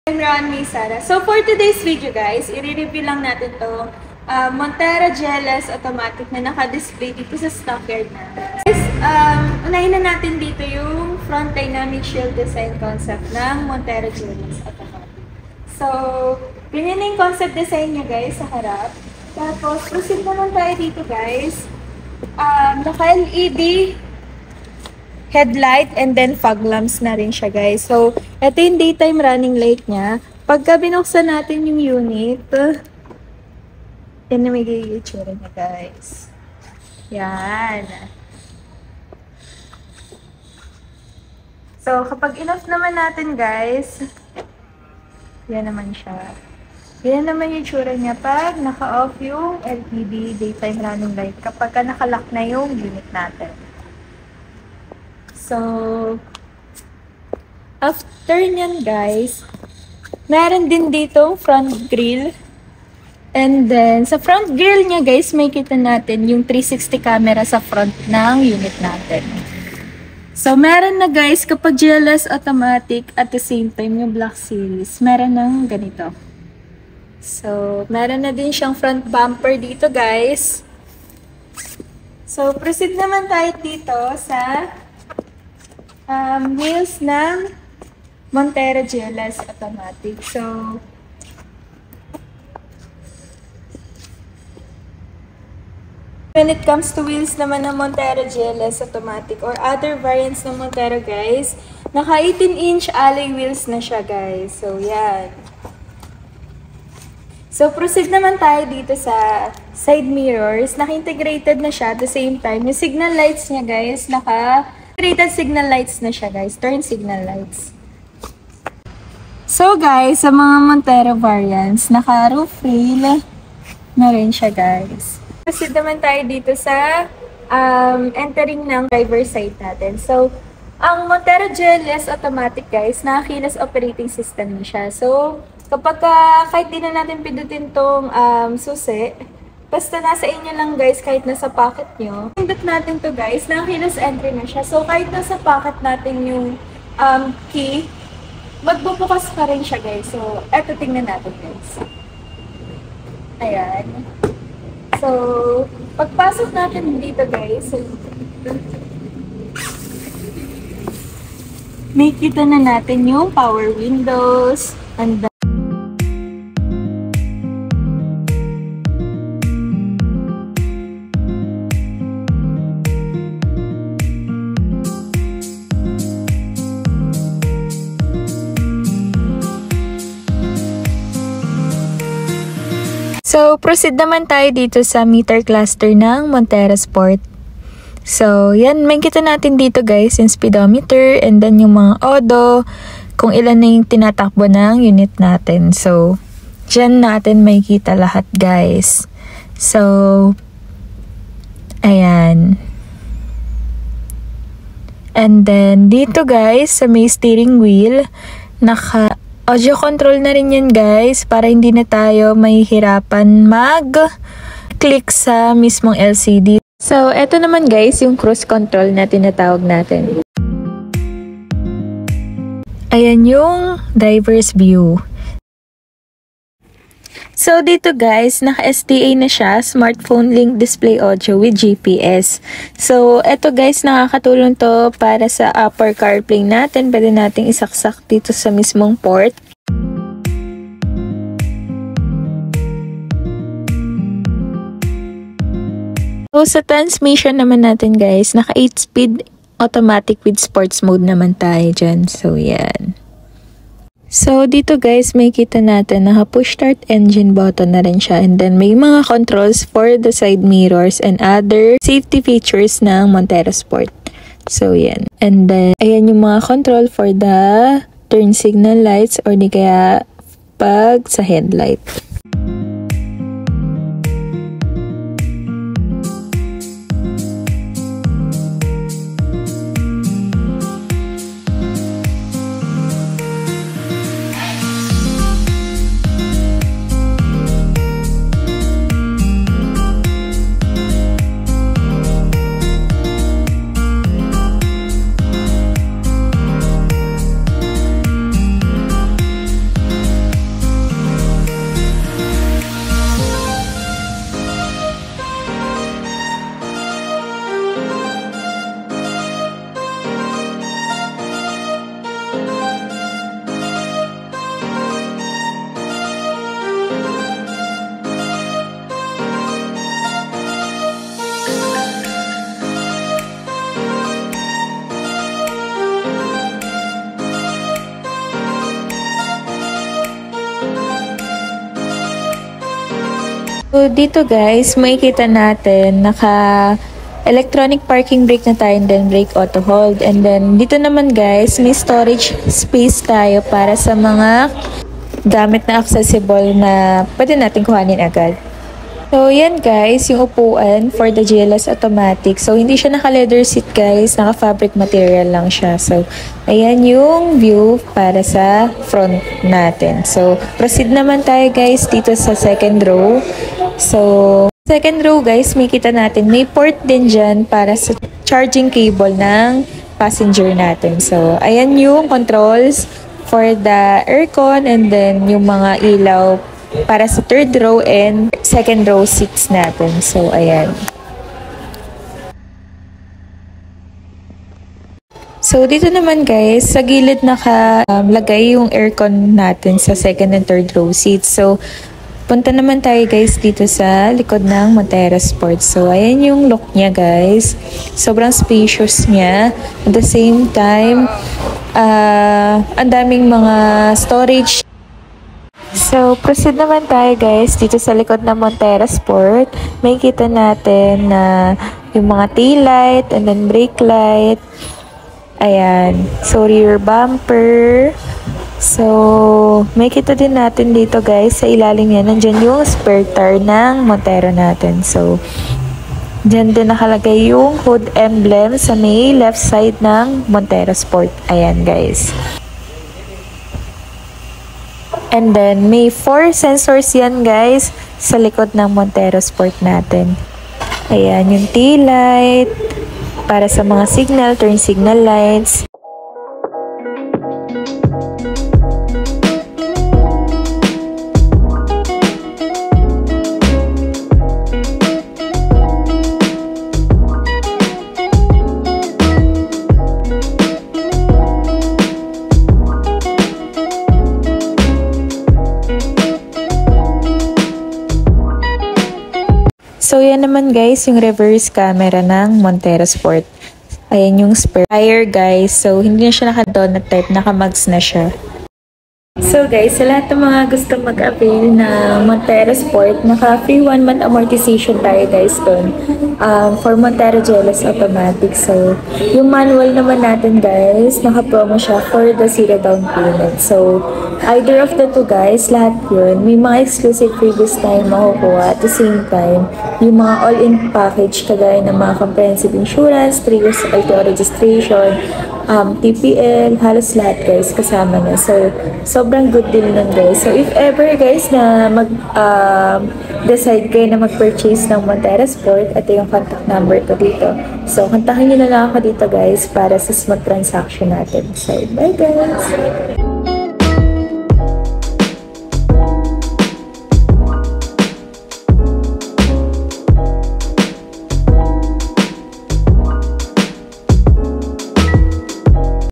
I'm Ron May Sara. So for today's video guys, i-review lang natin to Montero GLS automatic na naka-display dito sa stockyard natin. Guys, unahin na natin dito yung front dynamic shield design concept ng Montero GLS automatic. So, ganyan na yung concept design niya guys sa harap. Tapos, proceed naman tayo dito guys. Naka-LED headlight and then fog lamps na rin siya guys. So, ito yung daytime running light niya. Pagka binuksan natin yung unit, yan na may itsura niya guys. Yan. So, kapag in-off naman natin guys, yan naman siya. Yan naman yung itsura niya pag naka-off yung LED daytime running light. Kapag naka-lock na yung unit natin. So, after nyan guys, meron din dito front grille. And then, sa front grille niya guys, may kita natin yung 360 camera sa front ng unit natin. So, meron na guys, kapag GLS automatic at the same time yung Black Series, meron ng ganito. So, meron na din siyang front bumper dito guys. So, proceed naman tayo dito sa wheels ng Montero GLS automatic. So, when it comes to wheels naman ng Montero GLS automatic or other variants ng Montero guys, naka 18-inch alloy wheels na siya guys. So, yan. So, proceed naman tayo dito sa side mirrors. Naka-integrated na siya at the same time. Yung signal lights niya guys, integrated signal lights na siya guys, turn signal lights. So guys, sa mga Montero variants, naka-roof rail na rin siya guys. Proceed naman tayo dito sa entering ng driver side natin. So, ang Montero GLS automatic guys, naka-keyless operating system na siya. So, kapag kahit di na natin pindutin tong susi, basta nasa inyo lang guys, kahit nasa pocket nyo. Pindot natin to guys, naka-keyless entry na siya. So, kahit nasa pocket natin yung key, magbubukas pa rin siya guys. So, eto tingnan natin guys. Ayan. So, pagpasok natin dito guys, may kita na natin yung power windows, and so, proceed naman tayo dito sa meter cluster ng Montero Sport. So, yan, may kita natin dito guys, yung speedometer, and then yung mga odo, kung ilan na yung tinatakbo ng unit natin. So, dyan natin may kita lahat guys. So, ayan. And then, dito guys, sa may steering wheel, audio control na rin yan guys, para hindi na tayo mahihirapan mag-click sa mismong LCD. So, eto naman guys, yung cruise control na tinatawag natin. Ayan yung driver's view. So, dito guys, naka-SDA na siya, smartphone link display audio with GPS. So, eto guys, nakakatulong to para sa upper CarPlay natin. Pwede nating isaksak dito sa mismong port. So, sa transmission naman natin guys, naka 8-speed automatic with sports mode naman tayo dyan. So, yan. So, dito guys, may kita natin naka-push start engine button na rin siya. And then, may mga controls for the side mirrors and other safety features ng Montero Sport. So, yan. And then, ayan yung mga control for the turn signal lights or di kaya pag sa headlight. So, dito guys, makikita natin electronic parking brake na tayo and then brake auto hold. And then, dito naman guys, may storage space tayo para sa mga gamit na accessible na pwede natin kuhanin agad. So, yan guys, yung upuan for the GLS Automatic. So, hindi siya naka-leather seat guys, naka-fabric material lang siya. So, ayan yung view para sa front natin. So, proceed naman tayo guys dito sa second row. So, second row guys, makita natin may port din dyan para sa charging cable ng passenger natin. So, ayan yung controls for the aircon and then yung mga ilaw para sa third row and second row seats natin. So, ayan. So, dito naman guys, sa gilid nakalagay yung aircon natin sa second and third row seats. So, punta naman tayo guys dito sa likod ng Montero Sport. So, ayan yung look niya guys. Sobrang spacious niya. At the same time, ang daming mga storage. So, proceed naman tayo guys dito sa likod ng Montero Sport. May kita natin na yung mga tail light and then brake light. Ayan. So, rear bumper. So, may kita din natin dito guys sa ilalim niya. Nandyan yung spare tire ng Montero natin. So, dyan din nakalagay yung hood emblem sa may left side ng Montero Sport. Ayan guys. And then, may 4 sensors yan guys sa likod ng Montero Sport natin. Ayan, yung tail light para sa mga signal, turn signal lights. So, yan naman guys, yung reverse camera ng Montero Sport. Ayan yung spare tire guys. So, hindi na siya naka-donut type, naka-mugs na siya. So guys, sa lahat ng mga gustong mag-avail na Montero Sport, naka-free 1 month amortization tayo guys doon for Montero GLS Automatic. So, yung manual naman natin guys, naka-promo siya for the 0 down payment. So, either of the two guys, lahat yun, may mga exclusive freebies tayo makukuha. At the same time, yung mga all-in package kagaya ng mga comprehensive insurance, 3 years LTO registration, TPL, halos lahat guys kasama na. So, sobrang good deal nun guys. So, if ever guys na decide kayo na mag-purchase ng Montero Sport, ito yung contact number ko dito. So, kontakin nyo na lang ako dito guys para sa smooth transaction natin. So, bye guys!